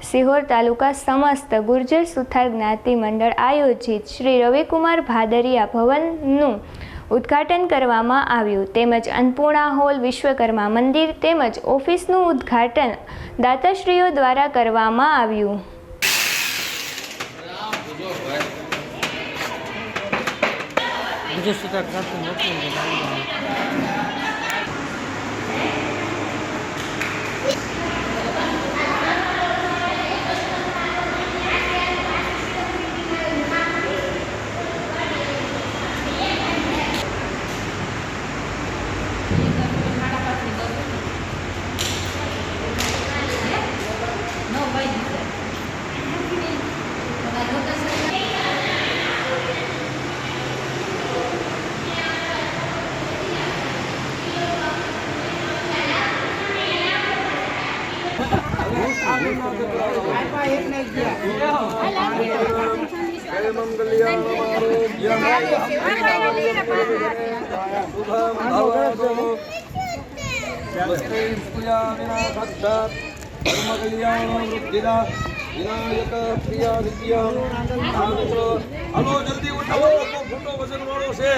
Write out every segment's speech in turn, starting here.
સિહોર તાલુકા સમસ્ત ગુર્જર સુથાર જ્ઞાતિ મંડળ આયોજિત શ્રી રવિકુમાર ભાદરિયા ભવનનું ઉદ્ઘાટન કરવામાં આવ્યું તેમજ અન્નપૂર્ણા હોલ, વિશ્વકર્મા મંદિર તેમજ ઓફિસનું ઉદ્ઘાટન દાતાશ્રીઓ દ્વારા કરવામાં આવ્યું. હલો જલ્દી ઉઠાવો, ફોટો વજન વાળો છે.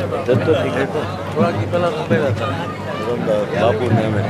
થોડા દી પહેલા મુંબઈ હતા બાપુ ને અમે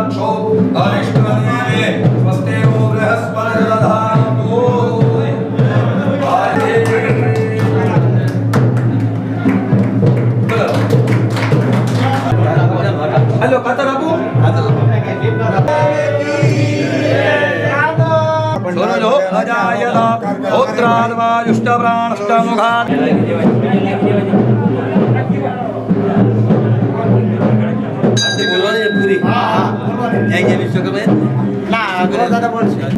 क्षो अरिष्टवने स्वस्तेनो बृहस्पतिर्दधातु हेलो कातर आपू सुनो अजायता होत्राद्वायुष्टप्राणष्टमुखात् પૂરી જય વિશ્વકર્મા ના દાદા બોલશે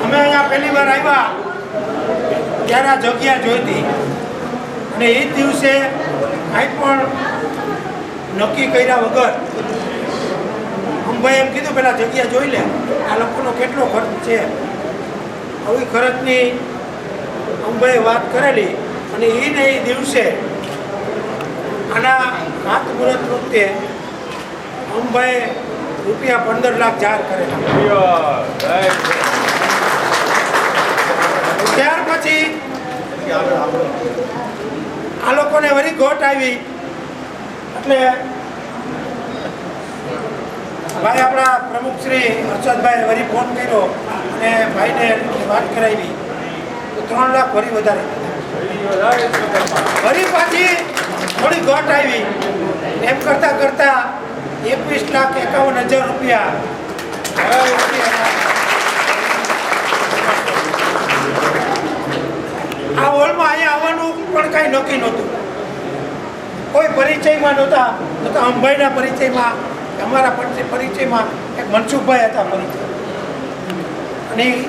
અમે અહીંયા પહેલી વાર આવ્યા ત્યારે આ જગ્યા જોઈતી અને એ દિવસે કાંઈ પણ નક્કી કર્યા વગર અંબાએ એમ કીધું પેલા જગ્યા જોઈ લે આ લોકોનો કેટલો ખર્ચ છે આવી ખર્ચની અંબાએ વાત કરેલી અને એને એ દિવસે આના ખાતમુહૂર્ત વખતે અંબાએ રૂપિયા 15 લાખ જાહેર કરેલા. ત્યાર પછી આ લોકોને વળી ગોટ આવી એટલે ભાઈ આપણા પ્રમુખ શ્રી હર્ષદભાઈ વળી ફોન કર્યો અને ભાઈને વાત કરાવી તો 3 લાખ વળી વધારે વળી પાછી થોડી ગોટ આવી એમ કરતાં કરતાં 21,51,000 રૂપિયા આ હોલમાં અહીંયા આવવાનું પણ કાંઈ નક્કી નહોતું. કોઈ પરિચયમાં નહોતા અંબાઈના પરિચયમાં અમારા પરિચયમાં એક મનસુખભાઈ હતા પરિચય અને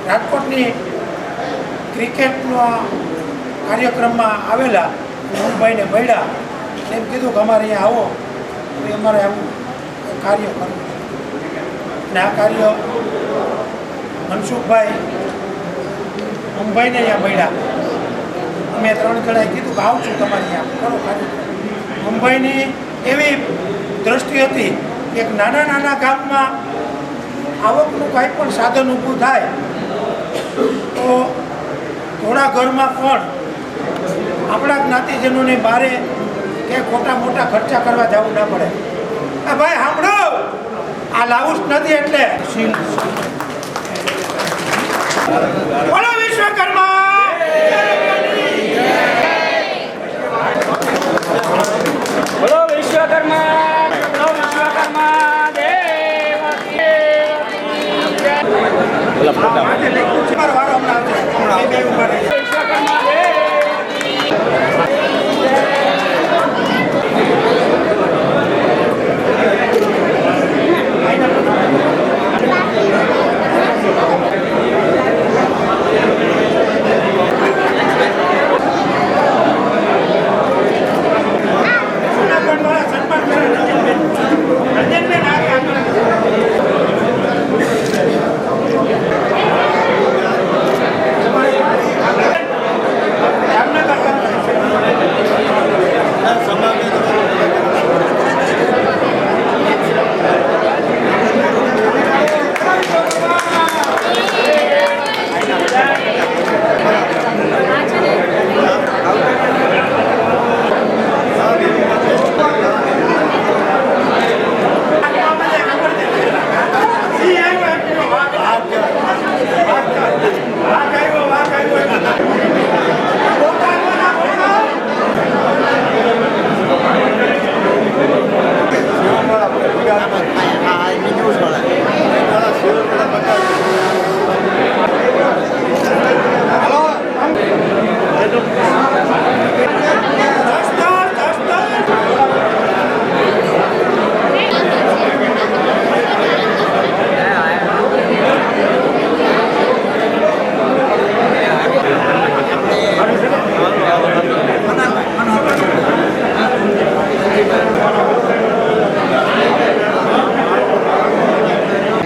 રાજકોટની ક્રિકેટનો કાર્યક્રમમાં આવેલા અંબાઈને મળ્યા એમ કીધું કે અમારે અહીંયા આવો અમારે આવું કાર્ય કરવું અને આ કાર્ય મનસુખભાઈ અંબાઈને અહીંયા મળ્યા. અમે 3 જણાએ કીધું કે આવું છું તમારે અહીંયા કરો ખાલી. અંબાઈની એવી દ્રષ્ટિ હતી કે એક નાના ગામમાં આવકનું કાંઈ પણ સાધન ઊભું થાય તો થોડા ઘરમાં પણ આપણા જ્ઞાતિજનોને બારે કે ખોટા મોટા ખર્ચા કરવા જવું ના પડે. આ ભાઈ સાંભળો, આ લાવું જ નથી એટલે બોલો વિશ્વકર્મા. બોલો વિશ્વકર્મા, બોલો વિશ્વકર્મા દેવ વારો હમણાં આવશે. બે ઉભા રહી. વિશ્વકર્મા દેવ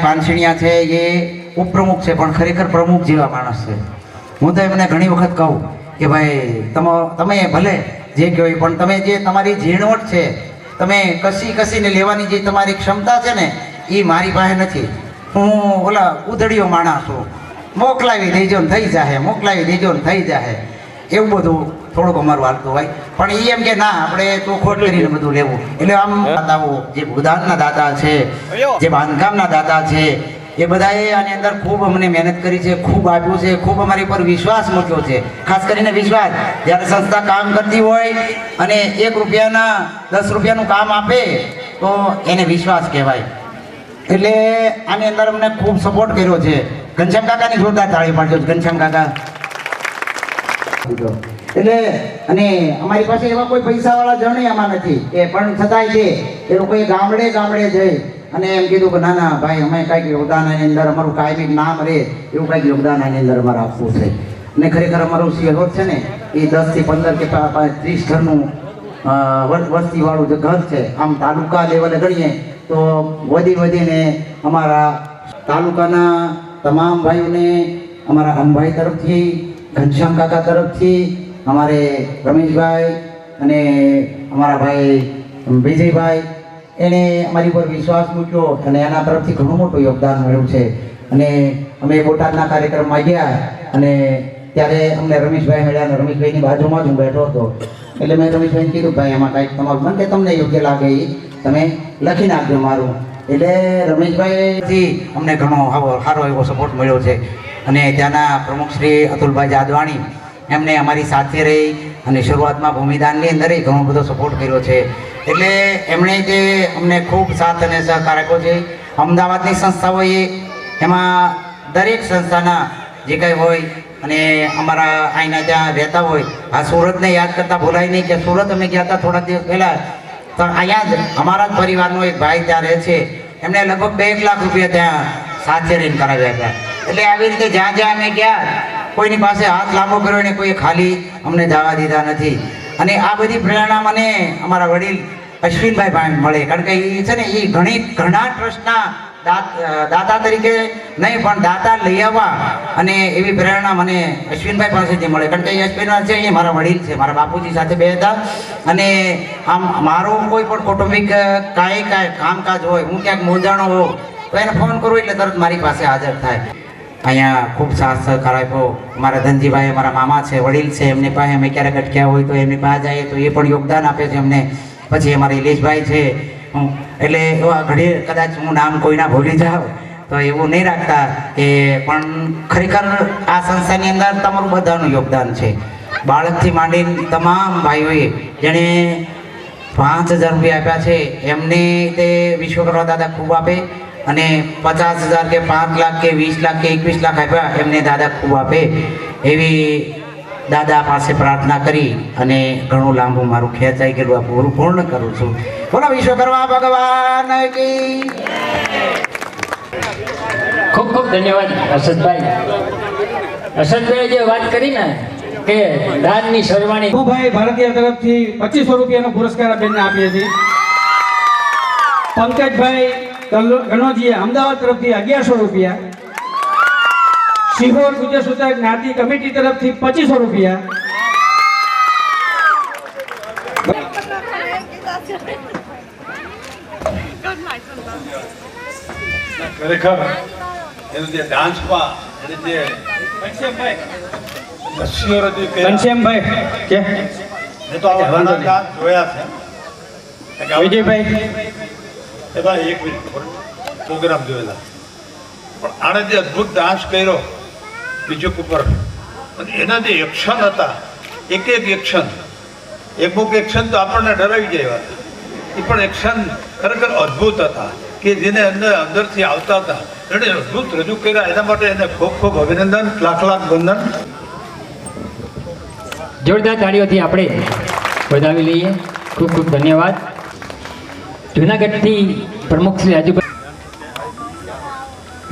પાનસીણિયા છે એ ઉપપ્રમુખ છે પણ ખરેખર પ્રમુખ જેવા માણસ છે. હું તો એમને ઘણી વખત કહું કે ભાઈ તમે ભલે જે કહો પણ તમે જે તમારી ઝીણવટ છે, તમે કસીને લેવાની જે તમારી ક્ષમતા છે ને એ મારી પાસે નથી. હું ઓલા ઉધડીયો માણસ છું, મોકલાવી દેજો ને થઈ જાહે, મોકલાવી દેજો ને થઈ જાહે, એવું બધું થોડુંક અમારું હાલતું હોય. પણ એ એમ કે ના, આપણે ચોખવટ કરીને બધું લેવું. એટલે આમ દાતાઓ જે ભૂદાનના દાતા છે, જે બાંધકામના દાતા છે, એ બધાએ આની અંદર ખૂબ અમને મહેનત કરી છે, ખૂબ આપ્યું છે, ખૂબ અમારી પર વિશ્વાસ મૂક્યો છે. ખાસ કરીને વિશ્વાસ, જ્યારે સંસ્થા કામ કરતી હોય અને 1 રૂપિયાના 10 રૂપિયાનું કામ આપે તો એને વિશ્વાસ કહેવાય. એટલે આની અંદર અમને ખૂબ સપોર્ટ કર્યો છે. ઘનશ્યામ કાકાની જોરદાર તાળી પાડજો. ઘનશ્યામ કાકા એટલે અને અમારી પાસે એવા કોઈ પૈસાવાળા જણ આમાં નથી કે પણ છતાંય છે એ લોકોએ ગામડે જઈ અને એમ કીધું કે ના ના ભાઈ, અમે કાંઈક યોગદાન આની અંદર અમારું કાયમી નામ રહે એવું કાંઈક યોગદાન આની અંદર અમારે આપવું છે. અને ખરેખર અમારું સિહોર છે ને એ 10 થી 15 કે 30 ઘરનું વસ્તીવાળું જે ઘર છે. આમ તાલુકા લેવલે ગણીએ તો વધીને અમારા તાલુકાના તમામ ભાઈઓને અમારા અંબાઈ તરફથી, ઘનશ્યામ કાકા તરફથી, અમારે રમેશભાઈ અને અમારા ભાઈ વિજયભાઈ, એને અમારી પર વિશ્વાસ મૂક્યો અને એના તરફથી ઘણું મોટું યોગદાન મળ્યું છે. અને અમે બોટાદના કાર્યક્રમમાં ગયા અને ત્યારે અમને રમેશભાઈ મળ્યા અને રમેશભાઈની બાજુમાં જ હું બેઠો હતો. એટલે મેં રમેશભાઈને કીધું ભાઈ એમાં કાંઈક તમારું મન કે તમને યોગ્ય લાગે એ તમે લખી નાખજો મારું. એટલે રમેશભાઈથી અમને ઘણો સારો એવો સપોર્ટ મળ્યો છે. અને ત્યાંના પ્રમુખ શ્રી અતુલભાઈ જાદવાણી, એમને અમારી સાથે રહી અને શરૂઆતમાં ભૂમિદાનની અંદર ઘણો બધો સપોર્ટ કર્યો છે. એટલે એમણે જે અમને ખૂબ સાથ અને સહકાર આપ્યો છે. અમદાવાદની સંસ્થાઓએ એમાં દરેક સંસ્થાના જે કંઈ હોય અને અમારા અહીંના ત્યાં રહેતા હોય, આ સુરતને યાદ કરતાં ભૂલાય નહીં કે સુરત અમે ગયા હતા થોડા દિવસ પહેલાં, તો અહીંયા જ અમારા જ પરિવારનો એક ભાઈ ત્યાં રહે છે, એમણે લગભગ 2 લાખ રૂપિયા ત્યાં સાથે રહીને કરાવ્યા હતા. એટલે આવી રીતે જ્યાં અમે ગયા કોઈની પાસે હાથ લાંબો કર્યો ને કોઈ ખાલી અમને જવા દીધા નથી. અને આ બધી પ્રેરણા મને અમારા વડીલ અશ્વિનભાઈ મળે, કારણ કે એ છે ને એ ઘણા ટ્રસ્ટના દાતા તરીકે નહીં પણ દાતા લઈ આવવા અને એવી પ્રેરણા મને અશ્વિનભાઈ પાસેથી મળે. કારણ કે અશ્વિનભાઈ છે એ મારા વડીલ છે, મારા બાપુજી સાથે બે હતા. અને આમ મારો કોઈ પણ કૌટુંબિક કાંઈ કામકાજ હોય, હું ક્યાંક મૂંઝાણો હોઉં તો એને ફોન કરું એટલે તરત મારી પાસે હાજર થાય. અહીંયા ખૂબ સાથ સહકાર આપ્યો. મારા ધનજીભાઈ અમારા મામા છે, વડીલ છે, એમની પાસે અમે ક્યારેક અટક્યા હોય તો એમની પાસે જઈએ તો એ પણ યોગદાન આપે છે અમને. પછી અમારા ઇલેશભાઈ છે, એટલે એવા ઘડી કદાચ હું નામ કોઈના ભૂલી જાઉં તો એવું નહીં રાખતા કે પણ ખરેખર આ સંસ્થાની અંદર તમારું બધાનું યોગદાન છે. બાળકથી માંડીને તમામ ભાઈઓએ જેણે 5000 રૂપિયા આપ્યા છે એમને તે વિશ્વકર્મા દાદા ખૂબ આપે. અને 50,000 કે 5 લાખ કે 20 લાખ કે 21 લાખ આપ્યા એમને દાદા ખૂબ આપે. એવી દાદા પાસે પ્રાર્થના કરી અને ઘણું લાંબુ મારું ખેંચાઈ ગયેલું આ પૂર્ણ કરું છું. બોલો વિશ્વકર્મા ભગવાન કી. ખૂબ ખૂબ ધન્યવાદ હર્ષદભાઈ. હર્ષદભાઈ જે વાત કરી ને કે દાનની શરૂઆત ભાઈ ભારતીય તરફથી 2500 રૂપિયાનો પુરસ્કાર બેનને આપીએ છીએ. પંકજભાઈ ગણોજીએ અમદાવાદ તરફથી 1100 રૂપિયા. સિહોર ગુજર સુધાર જ્ઞાતિ કમિટી તરફથી 2500 રૂપિયા. ખરેખર એનું જે ડાન્સમાં એને જે નસીઓ રજૂ કર્યા, ઘનશ્યામભાઈ કે મેં તો આવા ઘણા ડાન્સ જોયા છે. વિજયભાઈ એમાં એક પ્રોગ્રામ જોયેલા, પણ આણે જે અદ્ભુત ડાન્સ કર્યો બીજું ઉપર, અને એના જે એક્શન હતા, એક એક્શન, અમુક એક્શન તો આપણને ડરાવી જાય, એ પણ એક્શન ખરેખર અદ્ભુત હતા કે જેને અંદરથી આવતા હતા. એણે અદ્ભુત રજૂ કર્યા, એના માટે એને ખૂબ ખૂબ અભિનંદન, લાખ લાખ વંદન. જોરદાર તાળીઓથી આપણે વધાવી લઈએ. ખૂબ ખૂબ ધન્યવાદ. જૂનાગઢથી પ્રમુખ શ્રી રાજુભાઈ.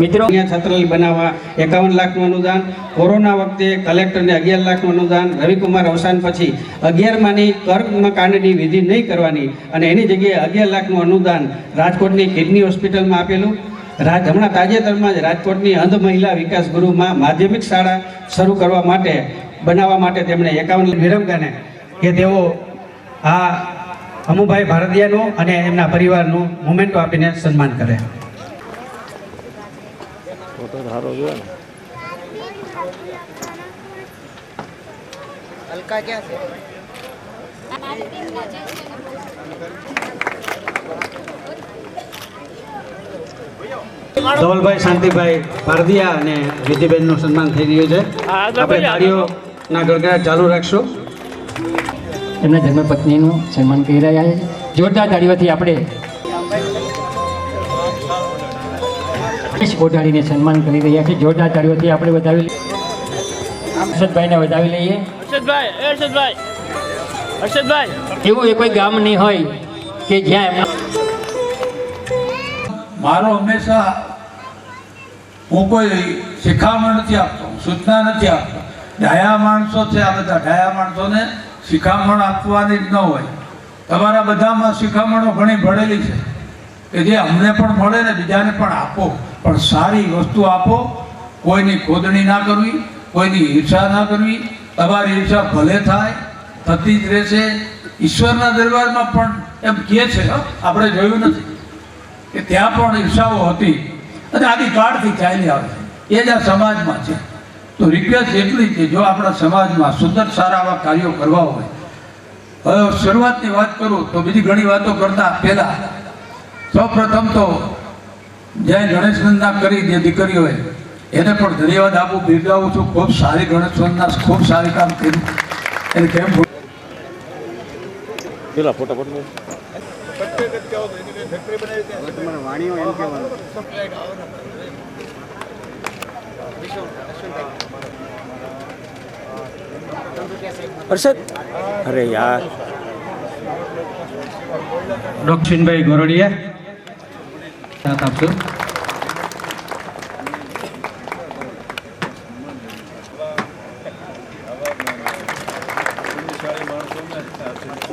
મિત્રો, અહીંયા છાત્રાલય બનાવવા 51 લાખનું અનુદાન. કોરોના વખતે કલેક્ટરને 11 લાખનું અનુદાન. રવિકુમાર અવસાન પછી 11માની કર્મકાંડની વિધિ નહીં કરવાની અને એની જગ્યાએ 11 લાખનું અનુદાન રાજકોટની કિડની હોસ્પિટલમાં આપેલું. હમણાં તાજેતરમાં જ રાજકોટની અંધ મહિલા વિકાસ ગૃહમાં માધ્યમિક શાળા શરૂ કરવા માટે બનાવવા માટે તેમણે 51 વિરમગાને કે તેઓ આ અમુભાઈ ભારતીયાનું અને એમના પરિવારનું મોમેન્ટો આપીને સન્માન કરે. ધવલભાઈ શાંતિભાઈ ભારતીયા અને વિધિબેનનું સન્માન થઈ રહ્યું છે. આપણે તાળીઓના ગડગડાટ ચાલુ રાખશું. એમના ધર્મપત્નીનું સન્માન કરી રહ્યા છે. જોરદાર તાળીઓથી આપણે ઓઢાડીને સન્માન કરી રહ્યા છે. જોરદાર તાળીઓથી આપણે વધાવી હર્ષદભાઈને વધાવી લઈએ. હર્ષદભાઈ એવું એ કોઈ ગામ નહીં હોય કે જ્યાં એમના મારો હંમેશા હું કોઈ શિખામણ નથી આપતો, સૂચના નથી આપતો. ડાયા માણસો છે, આ બધા ડાયા માણસોને શિખામણ આપવાની જ ન હોય. તમારા બધામાં શિખામણો ઘણી ભળેલી છે કે જે અમને પણ મળે ને બીજાને પણ આપો, પણ સારી વસ્તુ આપો. કોઈની ખોદણી ના કરવી, કોઈની ઈર્ષા ના કરવી. તમારી ઈર્ષા ભલે થાય, થતી જ રહેશે. ઈશ્વરના દરબારમાં પણ એમ કહે છે, આપણે જોયું નથી કે ત્યાં પણ ઈર્ષાઓ હતી અને આદિકાળથી ચાલી આવે છે. એ જ આ સમાજમાં છે. તો રિક્વેસ્ટ એટલી કે જો આપણા સમાજમાં સુંદર સારા આવા કાર્યો કરવા હોય, હવે શરૂઆતની વાત કરું તો બીજી ઘણી વાતો કરતા પહેલા સૌપ્રથમ તો જય ગણેશ વંદના કરી જે દીકરીઓએ એને પણ ધન્યવાદ આપું, બિરદાવું છું. ખૂબ સારી ગણેશ વંદના, ખૂબ સારી કામ કર્યું. એને કેમ અરે યાર ડોક્ટરભાઈ ગોરડિયા સાથ આપશું.